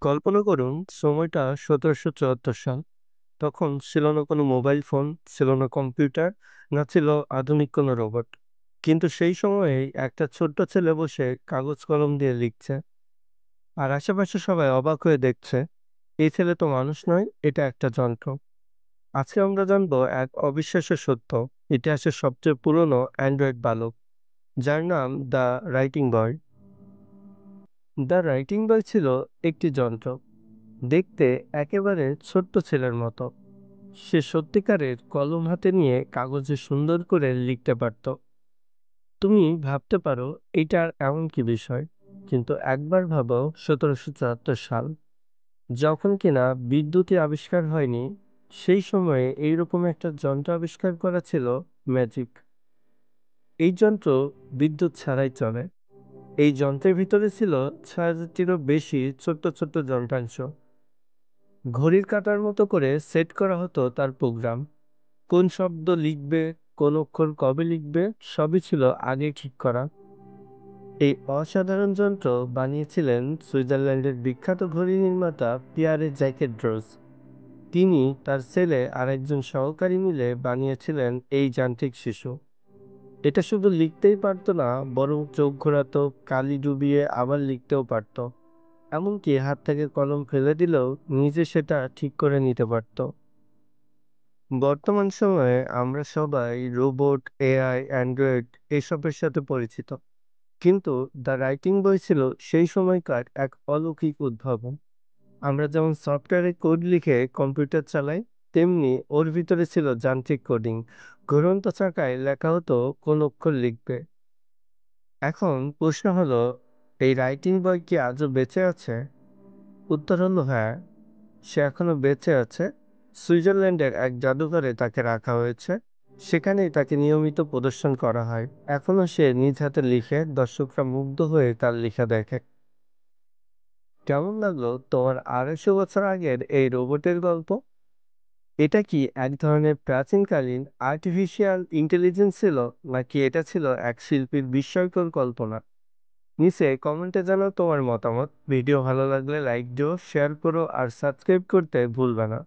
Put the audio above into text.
কল্পনা করুন সময়টা ১৭৭৪ সাল। তখন ছিল না কোনো মোবাইল ফোন, ছিল না কম্পিউটার, না ছিল আধুনিক কোনো রোবট। কিন্তু সেই সময়েই একটা ছোট্ট ছেলে বসে কাগজ কলম দিয়ে লিখছে, আর আশেপাশে সবাই অবাক হয়ে দেখছে। এই ছেলে তো মানুষ নয়, এটা একটা যন্ত্র। আজকে আমরা জানবো এক অবিশ্বাস্য সত্য, ইতিহাসের সবচেয়ে পুরনো অ্যান্ড্রয়েড বালক, যার নাম the writing boy. The writing boy ছিল একটি যন্ত্র, দেখতে একেবারে ছোট্ট ছেলের মতো। সে সত্যিকারের কলম হাতে নিয়ে কাগজে সুন্দর করে লিখতে পারত। তুমি ভাবতে পারো এইটার এমন কি বিষয়, কিন্তু একবার ভাবো ১৭৭৪ সাল, যখন কিনা বিদ্যুতের আবিষ্কার হয়নি। সেই সময়ে এইরকম একটা যন্ত্র আবিষ্কার করা ছিল ম্যাজিক। এই যন্ত্র বিদ্যুৎ ছাড়াই চলে। এই যন্ত্রের ভিতরে ছিল ৬,০০০-টিরও বেশি ছোট্ট ছোট্ট যন্ত্রাংশ। ঘড়ির কাঁটার মতো করে সেট করা হতো তার প্রোগ্রাম। কোন শব্দ লিখবে, কোন অক্ষর কবে লিখবে, সবই ছিল আগে ঠিক করা। এই অসাধারণ যন্ত্র বানিয়েছিলেন সুইজারল্যান্ডের বিখ্যাত ঘড়ি নির্মাতা পিয়ারে জ্যাকেট-ড্রোজ। তিনি, তার ছেলে আর একজন সহকারী মিলে বানিয়েছিলেন এই যান্ত্রিক শিশু। এটা শুধু লিখতেই পারতো না, বরং চোখ ঘোরাতো, কালি ডুবিয়ে আবার লিখতেও পারত। এমনকি হাত থেকে কলম ফেলে দিলেও নিজে সেটা ঠিক করে নিতে পারত। বর্তমান সময়ে আমরা সবাই রোবট, এআই, অ্যান্ড্রয়েড এসবের সাথে পরিচিত। কিন্তু দ্য রাইটিং বই ছিল সেই সময়কার এক অলৌকিক উদ্ভাবন। আমরা যেমন সফটওয়্যারে কোড লিখে কম্পিউটার চালাই, তেমনি ওর ভিতরে ছিল যান্ত্রিক কোডিং। ঘুরন্ত চাকায় লেখা হতো কোন অক্ষর লিখবে। এখন প্রশ্ন হলো, এই রাইটিং বই কি আজও বেঁচে আছে? উত্তর হলো হ্যাঁ, সে এখনো বেঁচে আছে। সুইজারল্যান্ডের এক জাদুঘরে তাকে রাখা হয়েছে। সেখানেই তাকে নিয়মিত প্রদর্শন করা হয়। এখনো সে নিজ হাতে লিখে, দর্শকরা মুগ্ধ হয়ে তার লেখা দেখে। কেমন লাগলো তোমার ২৫০ বছর আগের এই রোবটের গল্প? এটা কি এক ধরনের প্রাচীনকালীন আর্টিফিশিয়াল ইন্টেলিজেন্স ছিল, নাকি এটা ছিল এক শিল্পীর বিস্ময়কর কল্পনা? নিচে কমেন্টে জানাও তোমার মতামত। ভিডিও ভালো লাগলে লাইক দিও, শেয়ার করো আর সাবস্ক্রাইব করতে ভুলবে না।